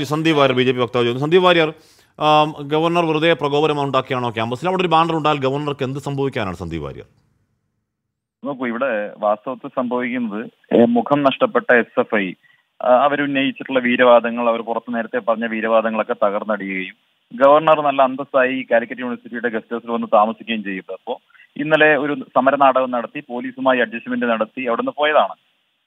Sandeep Warrier B J P വക്താവ് ചോദിച്ചു. Sandeep Warrier, governor വെറുതെ പ്രകോപനം ഉണ്ടാക്കിയാണോ ക്യാമ്പസിൽ? അവിടെ ഒരു ബാനർ ഉണ്ടായാൽ ഗവർണർക്ക് എന്ത് സംഭവിക്കാനാണ് സന്ദീപ് വാര്യർ? നോക്കൂ, ഇവിടെ വാസ്തവത്തിൽ സംഭവിക്കുന്നത് മുഖം നഷ്ടപ്പെട്ട SFI അവരുന്നയിച്ചിട്ടുള്ള വീരവാദങ്ങൾ, അവർ പുറത്ത് നേരത്തെ പറഞ്ഞ വീരവാദങ്ങളൊക്കെ തകർന്നടിയുകയും ഗവർണർ നല്ല അന്തസ്സായി കാലിക്കറ്റ് യൂണിവേഴ്സിറ്റിയുടെ ഗസ്റ്റ് ഹൗസിൽ വന്ന് താമസിക്കുകയും ചെയ്തു. അപ്പോൾ ഇന്നലെ ഒരു സമരനാടകം നടത്തി, പോലീസുമായി അഡ്ജസ്റ്റ്മെന്റ് നടത്തി അവിടെ നിന്ന് പോയതാണ്.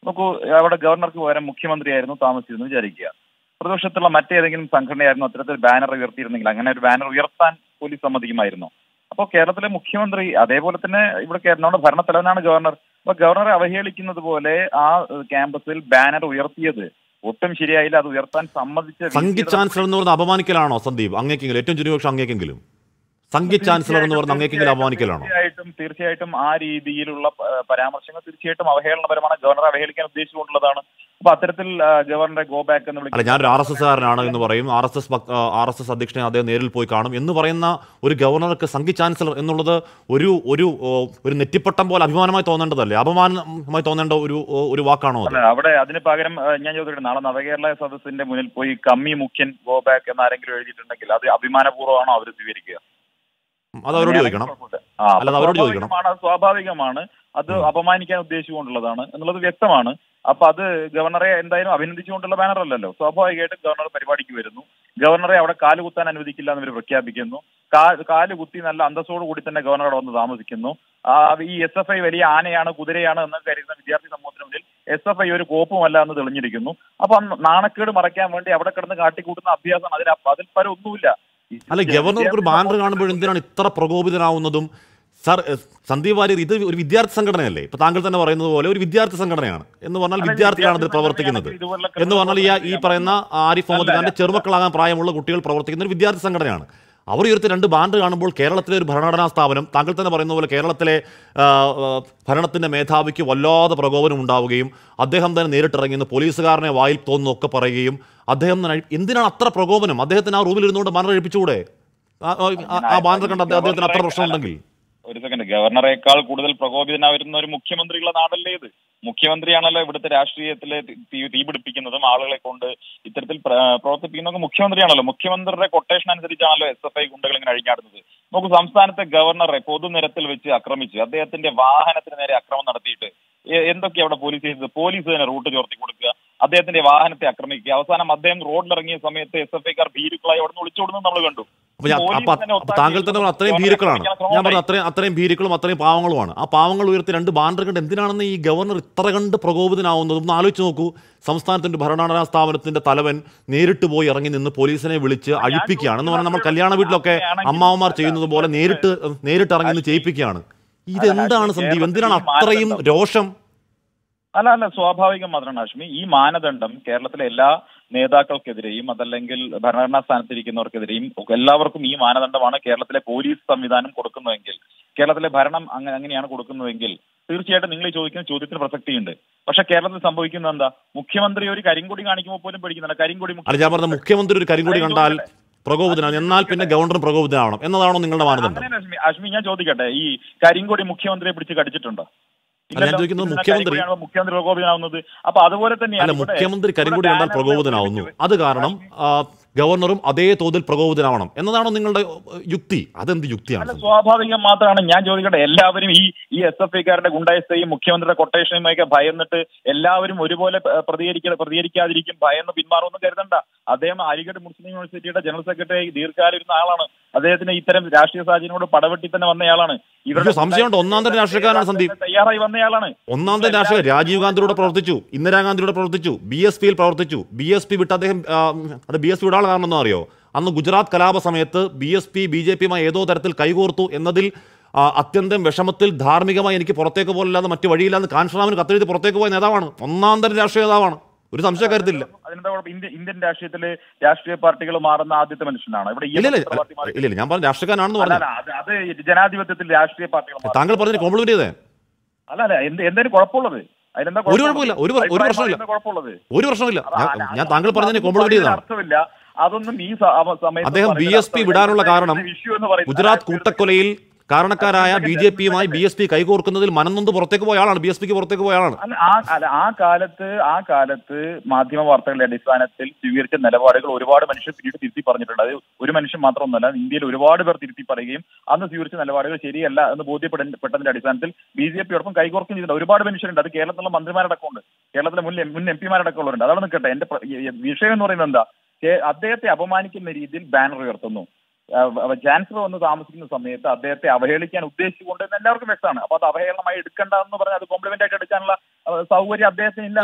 നോക്കൂ, അവിടെ ഗവർണർക്ക് പകരം മുഖ്യമന്ത്രിയായിരുന്നു താമസിച്ചിരുന്നു വിചാരിക്കുക. പ്രതിപക്ഷത്തുള്ള മറ്റേതെങ്കിലും സംഘടനയായിരുന്നു അത്തരത്തിൽ ബാനർ ഉയർത്തിയിരുന്നെങ്കിൽ അങ്ങനെ ഒരു ബാനർ ഉയർത്താൻ പോലീസ് സമ്മതിക്കുമായിരുന്നു. അപ്പോൾ കേരളത്തിലെ മുഖ്യമന്ത്രി, അതേപോലെ തന്നെ ഇവിടെ നമ്മുടെ ഭരണത്തലവനാണ് ഗവർണർ. അപ്പൊ ഗവർണറെ അവഹേളിക്കുന്നത് പോലെ ആ ക്യാമ്പസിൽ ബാനർ ഉയർത്തിയത് ഒട്ടും ശരിയായില്ല. അത് ഉയർത്താൻ സമ്മതിച്ച സംഗീത് ചാൻസലർ എന്ന് പറഞ്ഞ അപമാനിക്കലാണോ സന്ദീപ്? അങ്ങേക്കെങ്കിലും, ഏറ്റവും ചുരുപക്ഷം അങ്ങേക്കെങ്കിലും സംഗീത് ചാൻസലർ എന്ന് പറഞ്ഞ അങ്ങേക്കെങ്കിലും അപമാനിക്കലാണോ? തീർച്ചയായിട്ടും ആ രീതിയിലുള്ള പരാമർശങ്ങൾ തീർച്ചയായിട്ടും അവഹേളനപരമാണ്. ഗവർണറെ അവഹേളിക്കാൻ ഉദ്ദേശിച്ചുകൊണ്ടുള്ളതാണ്. അപ്പൊ അത്തരത്തിൽ ഗവർണറെ ഗോ ബാക്ക് എന്ന് വിളിക്കുന്നത്, ഞാനൊരു RSSകാരനാണ് എന്ന് പറയും, RSS അധ്യക്ഷനെ അദ്ദേഹം നേരിൽ പോയി കാണും എന്ന് പറയുന്ന ഒരു ഗവർണർക്ക് സംഗീത് ചാൻസലർ എന്നുള്ളത് ഒരു ഒരു ഒരു നെറ്റിപ്പട്ടം പോലെ അഭിമാനമായി തോന്നേണ്ടതല്ലേ? അപമാനമായി തോന്നേണ്ട ഒരു വാക്കാണോ? അവിടെ അതിന് പകരം ഞാൻ ചോദിക്കട്ടെ, നാളെ നവകേരള സദസ്സിന്റെ മുന്നിൽ പോയി കമ്മി മുഖ്യൻ ഗോ ബാക്ക് എന്ന് ആരെങ്കിലും എഴുതിയിട്ടുണ്ടെങ്കിൽ അത് അഭിമാനപൂർവ്വമാണോ അവർ സ്വീകരിക്കുക? അത് അവരോട് ചോദിക്കണം. സ്വാഭാവികമാണ്. അത് അപമാനിക്കാൻ ഉദ്ദേശിച്ചുകൊണ്ടുള്ളതാണ് എന്നുള്ളത് വ്യക്തമാണ്. അപ്പൊ അത് ഗവർണറെ എന്തായാലും അഭിനന്ദിച്ചുകൊണ്ടുള്ള ബാനർ അല്ലല്ലോ. സ്വാഭാവികമായിട്ടും ഗവർണർ പരിപാടിക്ക് വരുന്നു. ഗവർണറെ അവിടെ കാലുകുത്താൻ അനുവദിക്കില്ല എന്നവർ പ്രഖ്യാപിക്കുന്നു. കാലുകുത്തി നല്ല അന്തസ്സോടു കൂടി തന്നെ ഗവർണർ അവിടെ വന്ന് താമസിക്കുന്നു. ഈ SFI വലിയ ആനയാണ്, കുതിരയാണ് എന്ന് കരുതുന്ന വിദ്യാർത്ഥി സമൂഹത്തിന് മുന്നിൽ SFI ഒരു കോപ്പുമല്ല എന്ന് തെളിഞ്ഞിരിക്കുന്നു. അപ്പൊ നാണക്കേട് മറയ്ക്കാൻ വേണ്ടി അവിടെ കിടന്ന് കാട്ടിക്കൂട്ടുന്ന അഭ്യാസം അതിൽ പരം ഒന്നുമില്ല. അല്ല, ഗവർണർക്ക് ഒരു ബാനർ കാണുമ്പോൾ എന്തിനാണ് ഇത്ര പ്രകോപിതനാവുന്നതും? സാർ, സന്ദീപ് വാര്യർ, ഇത് ഒരു വിദ്യാർത്ഥി സംഘടനയല്ലേ? ഇപ്പൊ താങ്കൾ തന്നെ പറയുന്നത് പോലെ ഒരു വിദ്യാർത്ഥി സംഘടനയാണ് എന്ന് പറഞ്ഞാൽ വിദ്യാർത്ഥികളാണ് ഇതിൽ പ്രവർത്തിക്കുന്നത് എന്ന് പറഞ്ഞാൽ ഈ പറയുന്ന ആരിഫ് മുഹമ്മദ് ഖാന്റെ ചെറുമക്കളാകാൻ പ്രായമുള്ള കുട്ടികൾ പ്രവർത്തിക്കുന്ന ഒരു വിദ്യാർത്ഥി സംഘടനയാണ്. അവർ ഉയർത്തി രണ്ട് ബാനർ കാണുമ്പോൾ കേരളത്തിലെ ഒരു ഭരണഘടനാ സ്ഥാപനം, താങ്കൾ തന്നെ പറയുന്ന പോലെ കേരളത്തിലെ ഭരണത്തിന്റെ മേധാവിക്ക് വല്ലാതെ പ്രകോപനം ഉണ്ടാവുകയും അദ്ദേഹം തന്നെ നേരിട്ടിറങ്ങിയെന്ന് പോലീസുകാരനെ വായിൽ തോന്നുന്നൊക്കെ പറയുകയും അദ്ദേഹം തന്നെ എന്തിനാണ് അത്ര പ്രകോപനം? അദ്ദേഹത്തിന് ആ റൂമിൽ ഇരുന്നുകൊണ്ട് ബാനർ കഴിപ്പിച്ചുകൂടെ? ആ ബാനർ കണ്ട അദ്ദേഹത്തിന് അത്ര പ്രശ്നമുണ്ടെങ്കിൽ? ഒരു സെക്കൻഡ്, ഗവർണറേക്കാൾ കൂടുതൽ പ്രകോപിതനായിരുന്ന ഒരു മുഖ്യമന്ത്രിയുള്ള നാടല്ലേ ഇത്? മുഖ്യമന്ത്രിയാണല്ലോ ഇവിടുത്തെ രാഷ്ട്രീയത്തിലെ തീ പിടിപ്പിക്കുന്നതും ആളുകളെ കൊണ്ട് ഇത്തരത്തിൽ പ്രവർത്തിപ്പിക്കുന്നതൊക്കെ മുഖ്യമന്ത്രിയാണല്ലോ. മുഖ്യമന്ത്രിയുടെ കൊട്ടേഷൻ അനുസരിച്ചാണല്ലോ SFI ഗുണ്ടകൾ ഇങ്ങനെ അഴിഞ്ഞാടുന്നത്. നമുക്ക് സംസ്ഥാനത്തെ ഗവർണറെ പൊതുനിരത്തിൽ വെച്ച് ആക്രമിച്ച് അദ്ദേഹത്തിന്റെ വാഹനത്തിന് നേരെ അക്രമം നടത്തിയിട്ട് എന്തൊക്കെയാണ് അവിടെ പോലീസ് ചെയ്തത്? പോലീസ് തന്നെ റൂട്ട് ചോർത്തി കൊടുക്കുക, അദ്ദേഹത്തിന്റെ വാഹനത്തെ ആക്രമിക്കുക, അവസാനം അദ്ദേഹം റോഡിലിറങ്ങിയ സമയത്ത് SFIക്കാർ ഭീരുക്കളായി അവിടെ നിന്ന് ഒളിച്ചോടുന്നത് നമ്മൾ കണ്ടു. താങ്കൾ തന്നെ അത്രയും ഭീരുക്കളാണ്. ഞാൻ പറഞ്ഞ അത്രയും ഭീരുക്കളും അത്രയും പാവങ്ങളുമാണ്. ആ പാവങ്ങൾ ഉയർത്തി രണ്ട് ബാനർ കണ്ട് എന്തിനാണെന്ന് ഈ ഗവർണർ ഇത്ര കണ്ട് പ്രകോപിതനാവുന്നത്? ഒന്ന് ആലോചിച്ച് നോക്കൂ. സംസ്ഥാനത്തിന്റെ ഭരണഘടനാ സ്ഥാപനത്തിന്റെ തലവൻ നേരിട്ട് പോയി ഇറങ്ങി നിന്ന് പോലീസിനെ വിളിച്ച് അഴിപ്പിക്കുകയാണ് എന്ന് പറഞ്ഞാൽ നമ്മൾ കല്യാണ വീട്ടിലൊക്കെ അമ്മാവന്മാർ ചെയ്യുന്നത് പോലെ നേരിട്ട് ഇറങ്ങി നിന്ന് ചെയ്യിപ്പിക്കുകയാണ്. ഇതെന്താണ് സന്ദീപ്? എന്തിനാണ് അത്രയും രോഷം? അല്ല, സ്വാഭാവികം മാത്രമാണ് ഹാഷ്മി. ഈ മാനദണ്ഡം കേരളത്തിലെ എല്ലാ നേതാക്കൾക്കെതിരെയും അതല്ലെങ്കിൽ ഭരണഘടനാ സ്ഥാനത്തിരിക്കുന്നവർക്കെതിരെയും എല്ലാവർക്കും ഈ മാനദണ്ഡമാണ് കേരളത്തിലെ പോലീസ് സംവിധാനം കൊടുക്കുന്നതെങ്കിൽ, കേരളത്തിലെ ഭരണം അങ്ങനെയാണ് കൊടുക്കുന്നതെങ്കിൽ തീർച്ചയായിട്ടും നിങ്ങൾ ഈ ചോദിക്കുന്ന ചോദ്യത്തിന് പ്രസക്തിയുണ്ട്. പക്ഷെ കേരളത്തിൽ സംഭവിക്കുന്നത് എന്താ? മുഖ്യമന്ത്രി ഒരു കരിങ്കൊടി കാണിക്കുമ്പോൾ പോലും പേടിക്കുന്നുണ്ട്. കരിങ്കൊടി മുഖ്യമന്ത്രി ഒരു കരിങ്കൊടി കണ്ടാൽ പ്രകോപിതനാണ്, എന്നാൽ പിന്നെ ഗവർണർ പ്രകോപിതനാവണം എന്നതാണോ നിങ്ങളുടെ മാനദണ്ഡം? ഹാഷ്മി, ഞാൻ ചോദിക്കട്ടെ, ഈ കരിങ്കൊടി മുഖ്യമന്ത്രിയെ പിടിച്ച് കടിച്ചിട്ടുണ്ടോ? മുഖ്യമന്ത്രി പ്രകോപിതനാവുന്നത്. അപ്പൊ അതുപോലെ തന്നെയാണ് മുഖ്യമന്ത്രി കരിങ്കൊടി കണ്ടാൽ പ്രകോപിതനാവുന്നു. അത് കാരണം ഗവർണറും അതേ തോതിൽ പ്രകോപിതനാവണം എന്നതാണോ നിങ്ങളുടെ യുക്തി? അതെന്ത് യുക്തിയാണ്? സ്വാഭാവികം മാത്രമാണ്. ഞാൻ ചോദിക്കട്ടെ, എല്ലാവരും ഈ SFIക്കാരുടെ ഗുണ്ടായിസയും മുഖ്യമന്ത്രിയുടെ കൊട്ടേഷനുമൊക്കെ ഭയന്നിട്ട് എല്ലാവരും ഒരുപോലെ പ്രതികരിക്കാതിരിക്കും, ഭയന്ന് പിന്മാറുമെന്ന് കരുതണ്ട. അദ്ദേഹം അലിഗഡ് മുസ്ലിം യൂണിവേഴ്സിറ്റിയുടെ ജനറൽ സെക്രട്ടറി ദീർഘകാലം ഇരുന്ന ആളാണ്. അദ്ദേഹത്തിന് ഇത്തരം രാഷ്ട്രീയ സാഹചര്യങ്ങളോട് പടവെട്ടി തന്നെ വന്നയാളാണ്. ഇവരുടെ സംശയമുണ്ട്, ഒന്നാം തരം രാഷ്ട്രീയക്കാരാണ് സന്ദീപ്. തയ്യാറായി വന്നയാളാണ്. ഒന്നാം തരം രാഷ്ട്രീയ രാജീവ് ഗാന്ധിയുടെ പ്രവർത്തിച്ചു, ഇന്ദിരാഗാന്ധിയുടെ പ്രവർത്തിച്ചു, BSPയിൽ പ്രവർത്തിച്ചു. BSP വിട്ട് അദ്ദേഹം അത് BSP വിടാനുള്ള കാരണം എന്താ അറിയോ? അന്ന് ഗുജറാത്ത് കലാപ സമയത്ത് BSP BJPയുമായി ഏതോ തരത്തിൽ കൈകോർത്തു എന്നതിൽ അത്യന്തം വിഷമത്തിൽ ധാർമ്മികമായി എനിക്ക് പുറത്തേക്ക് പോലില്ലാതെ മറ്റു വഴിയില്ലാതെ കാൻഷറാമിന് കത്തെഴുതി പുറത്തേക്ക് പോയ നേതാവാണ്. ഒന്നാം തരം രാഷ്ട്രീയ നേതാവാണ്, ഒരു സംശയ കാര്യത്തില്ല. ഇന്ത്യൻ രാഷ്ട്രീയത്തില് രാഷ്ട്രീയ പാർട്ടികൾ മാറുന്ന ആദ്യത്തെ മനുഷ്യനാണ് ഇവിടെ. ഇല്ല, ഞാൻ പറഞ്ഞ രാഷ്ട്രീയക്കാരാണെന്ന് പറഞ്ഞു. അത് ജനാധിപത്യത്തിൽ രാഷ്ട്രീയ പാർട്ടികൾ താങ്കൾ പറഞ്ഞ കോംപ്ലിമെന്റ് ചെയ്തേ അല്ല എന്തെങ്കിലും കുഴപ്പമുള്ളത്? ഒരു കുഴപ്പമില്ല, ഒരു പ്രശ്നമില്ല. ഞാൻ താങ്കൾ പറഞ്ഞതിനെ കോംപ്ലിമെന്റ് ചെയ്തതാണ്. അതൊന്നും ഈ സമയത്ത് അദ്ദേഹം BSP വിടാനുള്ള കാരണം ഗുജറാത്ത് കൂട്ടക്കൊലയിൽ കാരണക്കാരായ BJP-യുമായി BSP കൈകോർക്കുന്നതിൽ മനംനൊന്ത് പുറത്തേക്ക് പോയ ആളാണ്, BSPക്ക് പുറത്തേക്ക് പോയ ആളാണ്. ആ കാലത്ത് മാധ്യമ വാർത്തകളുടെ അടിസ്ഥാനത്തിൽ സ്വീകരിച്ച നിലപാടുകൾ ഒരുപാട് മനുഷ്യർ പിന്നീട് തിരുത്തി പറഞ്ഞിട്ടുണ്ട്. അത് ഒരു മനുഷ്യൻ മാത്രമൊന്നുമല്ല, ഇന്ത്യയിൽ ഒരുപാട് പേർ തിരുത്തി പറയുകയും അന്ന് സ്വീകരിച്ച നിലപാടുകൾ ശരിയല്ല എന്ന് ബോധ്യപ്പെട്ടതിന്റെ അടിസ്ഥാനത്തിൽ BJP-യോടൊപ്പം കൈകോർക്കുകയും ചെയ്തിട്ടുണ്ട്. ഒരുപാട് മനുഷ്യരുണ്ട്. അത് കേരളത്തിലുള്ള മന്ത്രിമാരടക്കമുണ്ട്, കേരളത്തിലെ മുൻ MP-മാരടക്കമുള്ളവരുണ്ട്. അതാണ് നിൽക്കട്ടെ. എന്റെ വിഷയം എന്ന് പറയുന്നത് എന്താ, അദ്ദേഹത്തെ അപമാനിക്കുന്ന രീതിയിൽ ബാനർ ഉയർത്തുന്നു. ചാൻസലർ വന്ന് താമസിക്കുന്ന സമയത്ത് അദ്ദേഹത്തെ അവഹേളിക്കാൻ ഉദ്ദേശിച്ചുകൊണ്ട് എല്ലാവർക്കും വ്യക്തമാണ്. അപ്പൊ അത് അവഹേളനമായി എടുക്കേണ്ടതെന്ന് പറഞ്ഞാൽ അത് കോംപ്ലിമെന്റ് ആയിട്ട് എടുക്കാനുള്ള സൗകര്യം അദ്ദേഹത്തിന് ഇല്ല.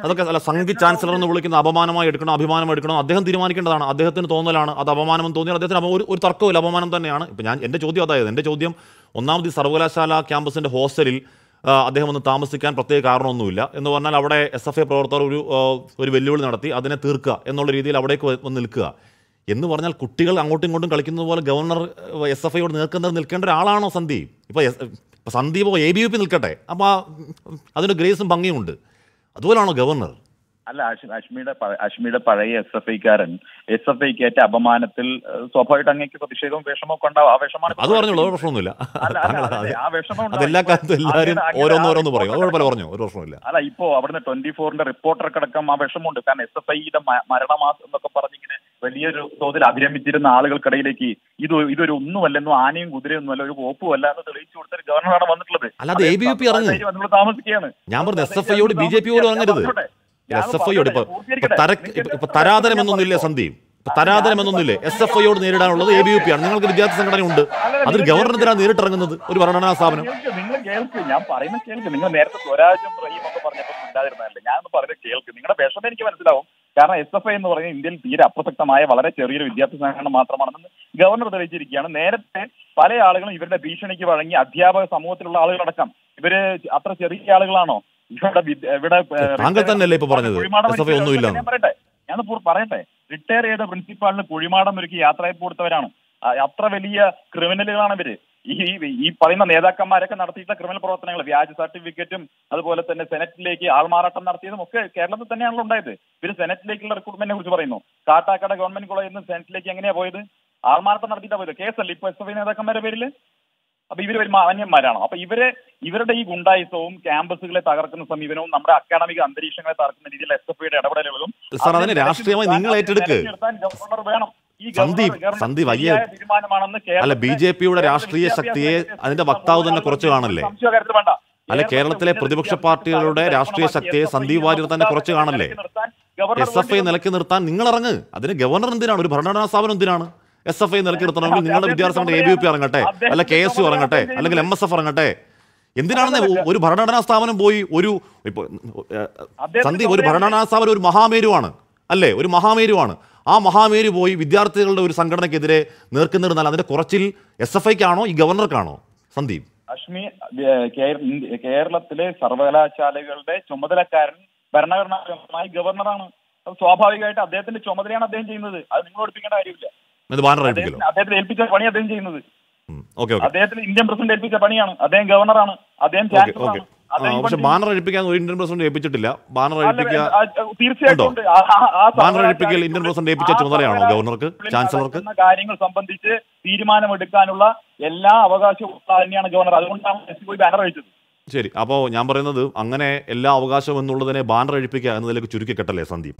അതൊക്കെ അല്ല, സംഘി ചാൻസലർ എന്ന് വിളിക്കുന്ന അപമാനമായി എടുക്കണോ അഭിമാനം എടുക്കണോ അദ്ദേഹം തീരുമാനിക്കേണ്ടതാണ്. അദ്ദേഹത്തിന് തോന്നലാണ് അത് അപമാനം തോന്നിയാൽ അദ്ദേഹത്തിന് ഒരു തർക്കമില്ല, അപമാനം തന്നെയാണ്. ഇപ്പൊ എന്റെ ചോദ്യം അതായത്, എന്റെ ചോദ്യം ഒന്നാമത് സർവകലാശാല ക്യാമ്പസിന്റെ ഹോസ്റ്റലിൽ അദ്ദേഹം ഒന്ന് താമസിക്കാൻ പ്രത്യേക കാരണമൊന്നുമില്ല എന്ന് പറഞ്ഞാൽ അവിടെ SFI പ്രവർത്തകർ ഒരു വെല്ലുവിളി നടത്തി അതിനെ തീർക്കുക എന്നുള്ള രീതിയിൽ അവിടേക്ക് വന്ന് നിൽക്കുക എന്ന് പറഞ്ഞാൽ കുട്ടികൾ അങ്ങോട്ടും ഇങ്ങോട്ടും കളിക്കുന്നത് പോലെ ഗവർണർ SFIയോട് നിൽക്കേണ്ട ഒരാളാണോ സന്ദീപ്? ഇപ്പോൾ സന്ദീപ് ABVP നിൽക്കട്ടെ, അപ്പോൾ അതിന് ഗ്രേസും ഭംഗിയുമുണ്ട്. അതുപോലാണോ ഗവർണർ? അല്ല, അഷ്മിയുടെ പഴയ SFIക്കാരൻ SFIക്ക് ഏറ്റ അപമാനത്തിൽ സ്വാഭാവികമായിട്ട് അങ്ങേക്ക് പ്രതിഷേധവും വിഷമമൊക്കെ ഉണ്ടാവും. ആ വിഷമാണ് അത് പറഞ്ഞോളൂ, ഒരു പ്രശ്നമൊന്നുമില്ല. അതെല്ലാ കാലത്തും എല്ലാവരും ഓരോന്നോരോന്ന് പറയും, അതുപോലെ പറഞ്ഞു, ഒരു പ്രശ്നമില്ല. അല്ല, ഇപ്പോ അവിടുന്ന് 24-ന്റെ റിപ്പോർട്ടർക്ക് അടക്കം ആ വിഷമമുണ്ട്. കാരണം SFIയുടെ മരണമാസം എന്നൊക്കെ പറഞ്ഞിങ്ങനെ വലിയൊരു തോതിൽ അഭിരമിച്ചിരുന്ന ആളുകൾക്കിടയിലേക്ക് ഇതൊരു ഒന്നുമല്ലെന്നോ ആനയും കുതിരയൊന്നും അല്ല, ഒരു കോപ്പുമല്ല എന്ന് തെളിയിച്ചു കൊടുത്ത ഗവർണറാണ് വന്നിട്ടുള്ളത്. അല്ലാതെ ABVP ഇറങ്ങി താമസിക്കുകയാണ്. ഞാൻ പറഞ്ഞു SFIയോട് BJP-യോട് ഇറങ്ങരുത്. SFIയോട് ഇപ്പൊ തരാതരമെന്നൊന്നില്ലേ സന്ദീപ്? തരാതരമെന്നൊന്നില്ലേ? SFIയോട് നേരിടാനുള്ളത് ABVP ആണ്. നിങ്ങൾക്ക് വിദ്യാർത്ഥി സംഘടനയുണ്ട്, അതിൽ ഗവർണറിനെതിരാണ് നേരിട്ടിറങ്ങുന്നത് ഒരു ഭരണഘടനാ സ്ഥാപനം. നിങ്ങൾ കേൾക്ക്, ഞാൻ പറയുന്നത് കേൾക്ക്. നിങ്ങൾ നേരത്തെ സ്വരാജും റഹീം ഒക്കെ പറഞ്ഞപ്പോൾ ഉണ്ടായിരുന്നതല്ലേ? ഞാനൊന്ന് പറയുന്നത് കേൾക്ക്. നിങ്ങളുടെ വിഷമം എനിക്ക് മനസ്സിലാവും. കാരണം SFI എന്ന് പറയുന്നത് ഇന്ത്യയിൽ തീരെ അപ്രസക്തമായ വളരെ ചെറിയൊരു വിദ്യാർത്ഥി സംഘടന മാത്രമാണെന്ന് ഗവർണർ തെളിയിച്ചിരിക്കുകയാണ്. നേരത്തെ പല ആളുകളും ഇവരുടെ ഭീഷണിക്ക് വഴങ്ങി, അധ്യാപക സമൂഹത്തിലുള്ള ആളുകളടക്കം ഇവര് അത്ര ചെറിയ ആളുകളാണോ? ഇവിടെ താങ്കൾ തന്നെയല്ലേ ഇപ്പൊ പറഞ്ഞത് SFI ഒന്നുമില്ല? ഞാൻ പറയട്ടെ, റിട്ടയർ ചെയ്ത പ്രിൻസിപ്പാളിന് കുഴിമാടം ഒരുക്കി യാത്രയപ്പ് കൊടുത്തവരാണ്. അത്ര വലിയ ക്രിമിനലുകളാണ് ഇവര്. ഈ പറയുന്ന നേതാക്കന്മാരൊക്കെ നടത്തിയിട്ടുള്ള ക്രിമിനൽ പ്രവർത്തനങ്ങൾ, വ്യാജ സർട്ടിഫിക്കറ്റും അതുപോലെ തന്നെ സെനറ്റിലേക്ക് ആൾമാറാട്ടം നടത്തിയതും ഒക്കെ കേരളത്തിൽ തന്നെയാണല്ലോ ഉണ്ടായത്. ഇവര് സെനറ്റിലേക്കുള്ള റിക്രൂട്ട്മെന്റിനെ കുറിച്ച് പറയുന്നു. കാട്ടാക്കട ഗവൺമെന്റ് കോളേജിൽ നിന്ന് സെനറ്റിലേക്ക് എങ്ങനെയാ പോയത്? ആൾമാറാട്ടം നടത്തിയിട്ടാ പോയത്. കേസല്ലേ ഇപ്പൊ SFI നേതാക്കന്മാരുടെ പേരില്? അപ്പൊ ഇവര് ഒരു മാന്യന്മാരാണോ? അപ്പൊ ഇവരുടെ ഈ ഗുണ്ടായുസവും ക്യാമ്പസുകളെ തകർക്കുന്ന സമീപനവും നമ്മുടെ അക്കാഡമിക അന്തരീക്ഷങ്ങളെ തകർക്കുന്ന രീതിയിൽ SFIയുടെ ഇടപെടലുകളും രാഷ്ട്രീയമായി നിങ്ങൾ ഏറ്റെടുക്ക് വേണം. സന്ദീപ് അല്ല, BJP-യുടെ രാഷ്ട്രീയ ശക്തിയെ അതിന്റെ വക്താവ് തന്നെ കുറച്ച് കാണല്ലേ? അല്ല, കേരളത്തിലെ പ്രതിപക്ഷ പാർട്ടികളുടെ രാഷ്ട്രീയ ശക്തിയെ സന്ദീപ് വാര്യർ തന്നെ കുറച്ച് കാണല്ലേ? SFI നിലയ്ക്ക് നിർത്താൻ നിങ്ങൾ ഇറങ്ങ്. അതിന് ഗവർണർ എന്തിനാണ്? ഒരു ഭരണഘടനാ സ്ഥാപനം എന്തിനാണ്? SFI നിലയ്ക്ക് നിർത്തണമെങ്കിൽ നിങ്ങളുടെ വിദ്യാർത്ഥി സംഘടന ABVP ഇറങ്ങട്ടെ, അല്ല KSU ഇറങ്ങട്ടെ, അല്ലെങ്കിൽ MSF ഇറങ്ങട്ടെ. എന്തിനാണെന്ന് ഒരു ഭരണഘടനാ സ്ഥാപനം പോയി സന്ദീപ്, ഒരു ഭരണഘടനാ സ്ഥാപനം ഒരു മഹാമേരുവാണ് അല്ലേ? ഒരു മഹാമേരുവാണ്. ആ മഹാമേരു പോയി വിദ്യാർത്ഥികളുടെ ഒരു സംഘടനയ്ക്കെതിരെ നേർക്കുന്നിരുന്നാൽ അതിന്റെ കുറച്ചിൽ SFIക്കാണോ ഈ ഗവർണർക്കാണോ സന്ദീപ്? അഷ്മി, കേരളത്തിലെ സർവകലാശാലകളുടെ ചുമതലക്കാരൻ ഭരണഘടനാപരമായി ഗവർണറാണ്. സ്വാഭാവികമായിട്ട് അദ്ദേഹത്തിന്റെ ചുമതലയാണ് അദ്ദേഹം ചെയ്യുന്നത്. അത് നിങ്ങൾ പഠിപ്പിക്കേണ്ട കാര്യമില്ല. അദ്ദേഹത്തെ ഏൽപ്പിച്ച പണി അദ്ദേഹം ചെയ്യുന്നത്. അദ്ദേഹത്തിന് ഇന്ത്യൻ പ്രസിഡന്റ് ഏൽപ്പിച്ച പണിയാണ്. അദ്ദേഹം ഗവർണറാണ്, അദ്ദേഹം ചാൻസലറാണ്. പക്ഷെ ബാനർ അഴിപ്പിക്കാൻ ഒരു ഇന്ത്യൻ പ്രസിഡന്റ് ഏൽപ്പിച്ചിട്ടില്ല. ബാനർ അഴിപ്പിക്കൽ ഇന്ത്യൻ പ്രസിഡന്റ് ഏൽപ്പിച്ച ചുമതലയാണോ ഗവർണർക്ക്, ചാൻസലർക്ക്? കാര്യങ്ങൾ സംബന്ധിച്ച് തീരുമാനമെടുക്കാനുള്ള എല്ലാ അവകാശവും തന്നെയാണ് ഗവർണർ. അതുകൊണ്ടാണ് പോയി ബാനർ അഴിച്ചത്. ശരി, അപ്പോൾ ഞാൻ പറയുന്നത് അങ്ങനെ എല്ലാ അവകാശവും എന്നുള്ളതിനെ ബാനർ അഴിപ്പിക്കുക എന്നതിലേക്ക് ചുരുക്കി കെട്ടല്ലേ സന്ദീപ്?